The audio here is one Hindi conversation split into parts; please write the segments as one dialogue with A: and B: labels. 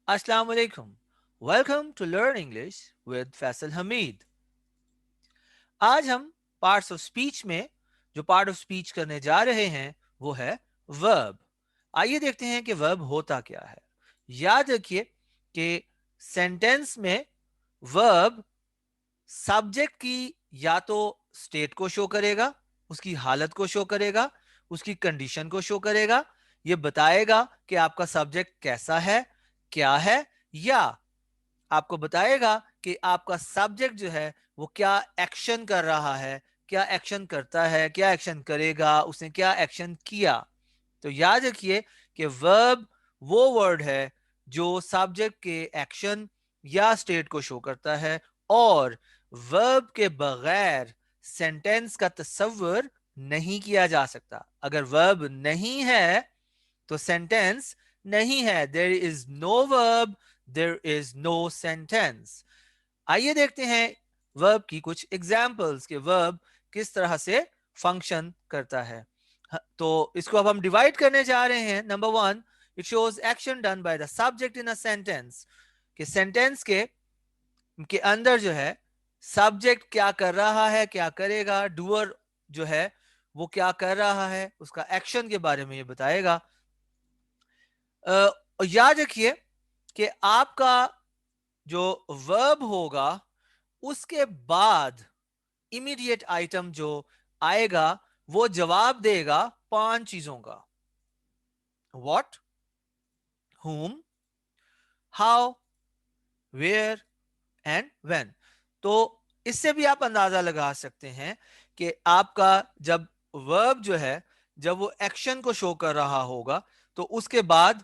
A: Assalamu alaikum. Welcome to Learn English with Faisal Hamid. आज हम पार्ट्स ऑफ स्पीच में जो पार्ट ऑफ स्पीच करने जा रहे हैं वो है वर्ब. आइए देखते हैं कि वर्ब होता क्या है. याद रखिए कि सेंटेंस में वर्ब सब्जेक्ट की या तो स्टेट को शो करेगा, उसकी हालत को शो करेगा, उसकी कंडीशन को शो करेगा, ये बताएगा कि आपका सब्जेक्ट कैसा है, क्या है, या आपको बताएगा कि आपका सब्जेक्ट जो है वो क्या एक्शन कर रहा है, क्या एक्शन करता है, क्या एक्शन करेगा, उसने क्या एक्शन किया. तो याद रखिए कि वर्ब वो वर्ड है जो सब्जेक्ट के एक्शन या स्टेट को शो करता है, और वर्ब के बगैर सेंटेंस का तस्वर नहीं किया जा सकता. अगर वर्ब नहीं है तो सेंटेंस नहीं है. There is no verb, there is no sentence. आइए देखते हैं वर्ब की कुछ एग्जाम्पल्स के वर्ब किस तरह से फंक्शन करता है. तो इसको अब हम डिवाइड करने जा रहे हैं. Number one, it shows action done by the subject in a sentence. कि सेंटेंस के अंदर जो है सब्जेक्ट क्या कर रहा है, क्या करेगा, डूअर जो है वो क्या कर रहा है, उसका एक्शन के बारे में ये बताएगा. याद रखिए कि आपका जो वर्ब होगा उसके बाद इमीडिएट आइटम जो आएगा वो जवाब देगा 5 चीजों का. What, whom, how, where and when. तो इससे भी आप अंदाजा लगा सकते हैं कि आपका जब वर्ब जो है जब वो एक्शन को शो कर रहा होगा तो उसके बाद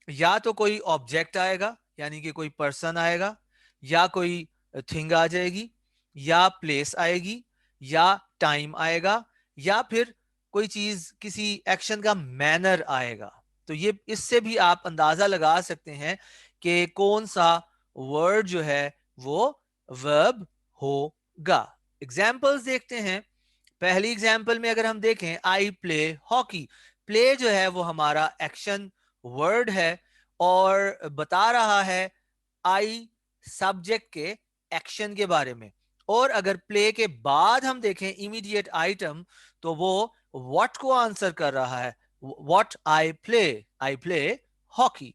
A: या तो कोई ऑब्जेक्ट आएगा, यानी कि कोई पर्सन आएगा, या कोई थिंग आ जाएगी, या प्लेस आएगी, या टाइम आएगा, या फिर कोई चीज किसी एक्शन का मैनर आएगा. तो ये इससे भी आप अंदाजा लगा सकते हैं कि कौन सा वर्ड जो है वो वर्ब होगा. एग्जाम्पल्स देखते हैं. पहली एग्जाम्पल में अगर हम देखें, आई प्ले हॉकी. प्ले जो है वो हमारा एक्शन वर्ड है और बता रहा है आई सब्जेक्ट के एक्शन के बारे में. और अगर प्ले के बाद हम देखें इमीडिएट आइटम तो वो व्हाट को आंसर कर रहा है. What I play hockey.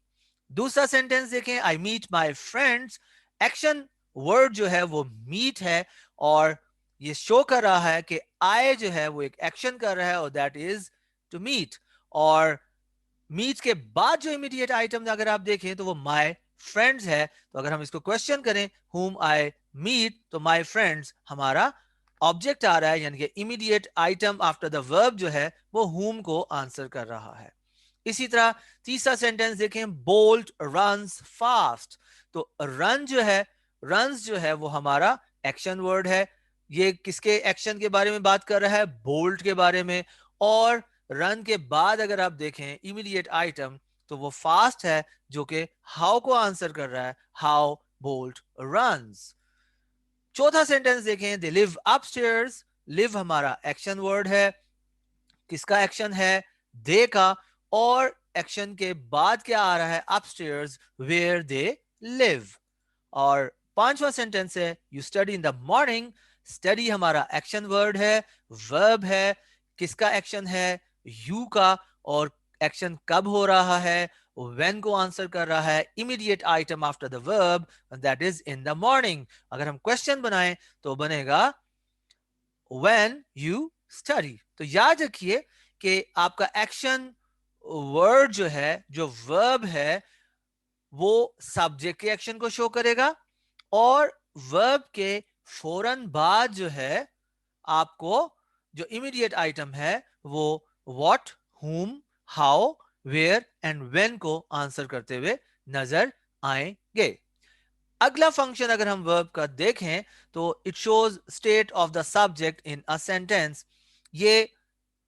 A: दूसरा सेंटेंस देखें, I meet my friends. Action word जो है वो मीट है और ये शो कर रहा है कि आई जो है वो एक एक्शन कर रहा है और दैट इज टू मीट. और मीट के बाद जो इमीडिएट आइटम अगर आप देखें तो वो माई फ्रेंड्स है. तो अगर हम इसको क्वेश्चन करें whom आई मीट तो माई फ्रेंड्स हमारा ऑब्जेक्ट आ रहा है, यानी कि immediate item after the verb जो है वो whom को आंसर कर रहा है. इसी तरह तीसरा सेंटेंस देखें, बोल्ट रन्स फास्ट. तो रन जो है, रन्स जो है वो हमारा एक्शन वर्ड है. ये किसके एक्शन के बारे में बात कर रहा है? बोल्ट के बारे में. और रन के बाद अगर आप देखें इमीडिएट आइटम तो वो फास्ट है जो कि हाउ को आंसर कर रहा है. How bolt runs. चौथा सेंटेंस देखें, दे लिव अपस्टेयर्स. लिव हमारा एक्शन वर्ड है. किसका एक्शन है? दे का. और एक्शन के बाद क्या आ रहा है? Upstairs where they live. और पांचवा सेंटेंस है, you study in the morning. Study हमारा एक्शन वर्ड है, वर्ब है. किसका एक्शन है? यू का. और एक्शन कब हो रहा है? व्हेन को आंसर कर रहा है. Immediate item after the verb that is in the morning. अगर हम क्वेश्चन बनाएं तो बनेगा when you study. तो याद रखिए कि आपका एक्शन वर्ड जो है, जो वर्ब है, वो सब्जेक्ट के एक्शन को शो करेगा और वर्ब के फौरन बाद जो है आपको जो इमीडिएट आइटम है वो what, whom, how, where and when को आंसर करते हुए नजर आएंगे. अगला फंक्शन अगर हम वर्ब का देखें तो it shows state of the subject in a sentence. ये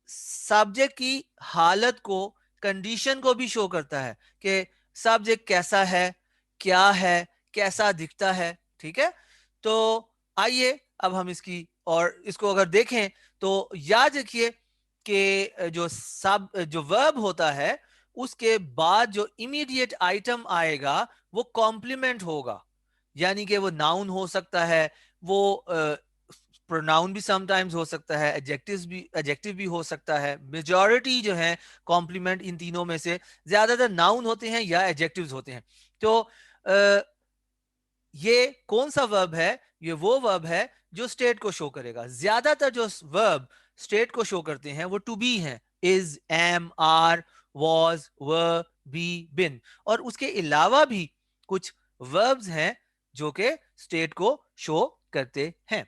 A: सब्जेक्ट की हालत को, कंडीशन को भी शो करता है कि सब्जेक्ट कैसा है, क्या है, कैसा दिखता है. ठीक है. तो आइए अब हम इसकी और इसको अगर देखें तो याद रखिए कि जो वर्ब होता है उसके बाद जो इमीडिएट आइटम आएगा वो कॉम्प्लीमेंट होगा, यानी कि वो नाउन हो सकता है, वो प्रोनाउन भी समटाइम्स हो सकता है, एडजेक्टिव भी हो सकता है। मेजॉरिटी जो है कॉम्प्लीमेंट इन तीनों में से ज्यादातर नाउन होते हैं या एडजेक्टिव्स होते हैं। तो ये कौन सा वर्ब है? ये वो वर्ब है जो स्टेट को शो करेगा। ज्यादातर जो वर्ब स्टेट को शो करते हैं वो टू बी हैं, is, am, are, was, were, be, been. और उसके अलावा भी कुछ वर्ब्स हैं जो कि स्टेट को शो करते हैं।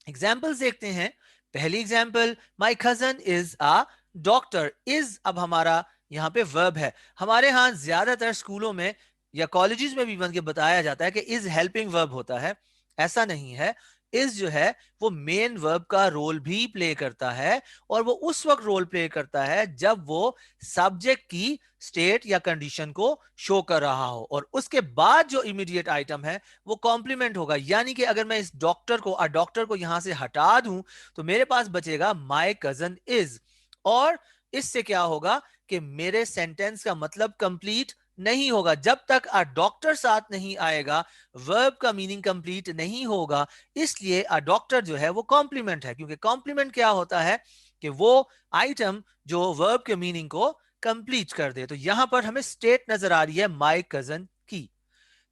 A: एग्जाम्पल्स देखते हैं। पहली example, my cousin is a doctor. Is अब हमारा यहाँ पे वर्ब है। हमारे यहाँ ज्यादातर स्कूलों में या कॉलेजेस में भी बन के बताया जाता है कि इज हेल्पिंग वर्ब होता है। ऐसा नहीं है। इज जो है वो मेन वर्ब का रोल भी प्ले करता है, और वो उस वक्त रोल प्ले करता है जब वो सब्जेक्ट की स्टेट या कंडीशन को शो कर रहा हो, और उसके बाद जो इमीडिएट आइटम है वो कॉम्प्लीमेंट होगा। यानी कि अगर मैं इस डॉक्टर को यहां से हटा दूं तो मेरे पास बचेगा माय कजन इज, और इससे क्या होगा कि मेरे सेंटेंस का मतलब कंप्लीट नहीं होगा। जब तक अ डॉक्टर साथ नहीं आएगा वर्ब का मीनिंग कंप्लीट नहीं होगा। इसलिए अ डॉक्टर जो है वो कॉम्प्लीमेंट है, क्योंकि कॉम्प्लीमेंट क्या होता है कि वो आइटम जो वर्ब के मीनिंग को कंप्लीट कर दे। तो यहां पर हमें स्टेट नजर आ रही है माय कजन की।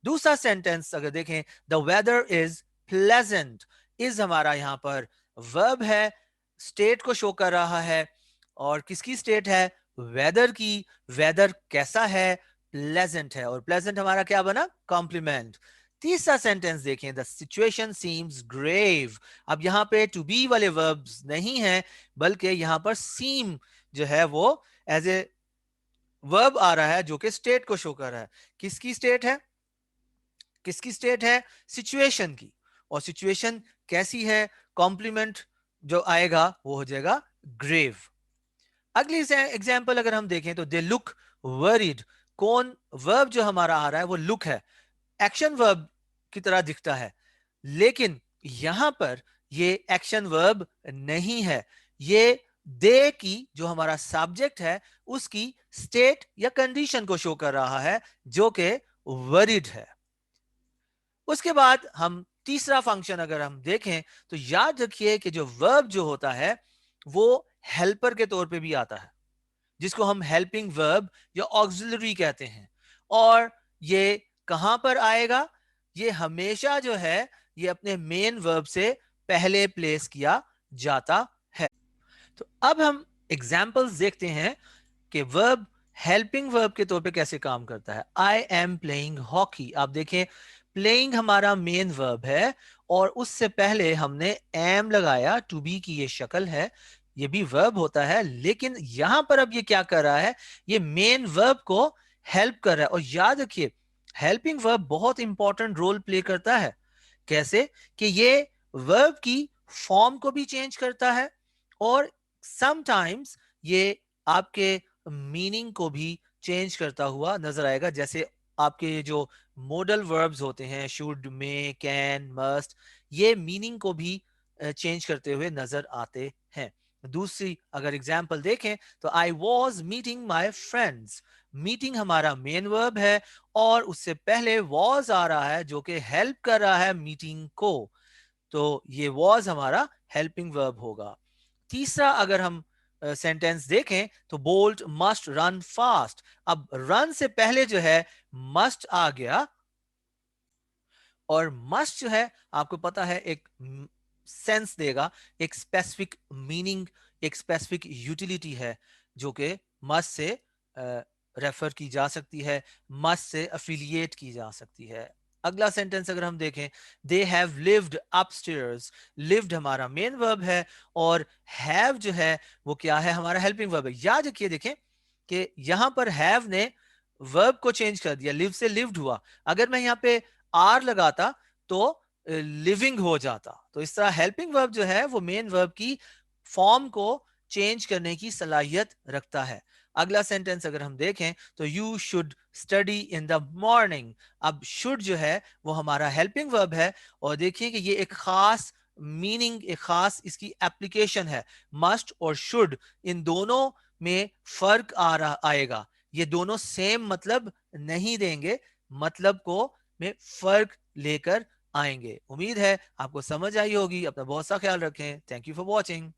A: दूसरा सेंटेंस अगर देखें, the weather is pleasant. Is हमारा यहां पर वर्ब है, स्टेट को शो कर रहा है। और किसकी स्टेट है? वेदर की। वेदर कैसा है? प्लेजेंट है। और प्लेजेंट हमारा क्या बना? कॉम्प्लीमेंट। तीसरा सेंटेंस देखें, द सिचुएशन सीम्स ग्रेव। अब यहां पे टू बी वाले वर्ब्स नहीं है, बल्कि यहां पर सीम जो है वो एज ए वर्ब आ रहा है जो कि स्टेट को शो कर रहा है। किसकी स्टेट है? किसकी स्टेट है? सिचुएशन की। और सिचुएशन कैसी है? कॉम्प्लीमेंट जो आएगा वो हो जाएगा ग्रेव। अगली एग्जांपल अगर हम देखें तो दे लुक वरीड। कौन वर्ब जो हमारा आ रहा है वो लुक है, एक्शन वर्ब की तरह दिखता है, लेकिन यहां पर ये एक्शन वर्ब नहीं है। ये दे की जो हमारा सब्जेक्ट है उसकी स्टेट या कंडीशन को शो कर रहा है जो कि वरीड है। उसके बाद हम तीसरा फंक्शन अगर हम देखें तो याद रखिए कि जो वर्ब जो होता है वो हेल्पर के तौर पे भी आता है, जिसको हम हेल्पिंग वर्ब या ऑक्सिलरी कहते हैं। और ये कहां पर आएगा? ये हमेशा जो है ये अपने मेन वर्ब से पहले प्लेस किया जाता है। तो अब हम एग्जाम्पल्स देखते हैं कि वर्ब हेल्पिंग वर्ब के तौर पे कैसे काम करता है। I am playing hockey. आप देखें, प्लेइंग हमारा मेन वर्ब है और उससे पहले हमने एम लगाया, टू बी की ये शक्ल है, ये भी वर्ब होता है। लेकिन यहां पर अब ये क्या कर रहा है? ये मेन वर्ब को हेल्प कर रहा है। और याद रखिए, हेल्पिंग वर्ब बहुत इंपॉर्टेंट रोल प्ले करता है। कैसे? कि ये वर्ब की फॉर्म को भी चेंज करता है, और समटाइम्स ये आपके मीनिंग को भी चेंज करता हुआ नजर आएगा। जैसे आपके जो मोडल वर्ब्स होते हैं, शुड, मे, कैन, मस्ट, ये मीनिंग को भी चेंज करते हुए नजर आते हैं। दूसरी अगर एग्जांपल देखें तो I was meeting my friends. Meeting हमारा मेन वर्ब है और उससे पहले वॉज आ रहा है जो कि हेल्प कर रहा है मीटिंग को। तो ये वॉज हमारा हेल्पिंग वर्ब होगा। तीसरा अगर हम सेंटेंस देखें तो बोल्ट मस्ट रन फास्ट। अब रन से पहले जो है मस्ट आ गया, और मस्ट जो है आपको पता है एक सेंस देगा, एक स्पेसिफिक मीनिंग, एक स्पेसिफिक यूटिलिटी है जो कि मस्ट से रेफर की जा सकती है, मस्ट से अफिलिएट की जा सकती है। अगला सेंटेंस अगर हम देखें, they have lived upstairs. Lived हमारा मेन वर्ब है और हैव जो है वो क्या है? हमारा हेल्पिंग वर्ब है। याद रखिए, देखें कि यहां पर हैव ने वर्ब को चेंज कर दिया, लिव से लिव्ड हुआ। अगर मैं यहाँ पे आर लगाता तो लिविंग हो जाता। तो इस तरह हेल्पिंग वर्ब जो है वो मेन वर्ब की फॉर्म को चेंज करने की सलाहियत रखता है। अगला सेंटेंस अगर हम देखें तो you should study in the morning. अब शुड जो है वो हमारा हेल्पिंग वर्ब है, और देखिए कि ये एक खास मीनिंग, एक खास इसकी एप्लीकेशन है। मस्ट और शुड इन दोनों में फर्क आ रहा आएगा। ये दोनों सेम मतलब नहीं देंगे, मतलब को में फर्क लेकर आएंगे। उम्मीद है आपको समझ आई होगी। अपना बहुत सा ख्याल रखें। Thank you for watching.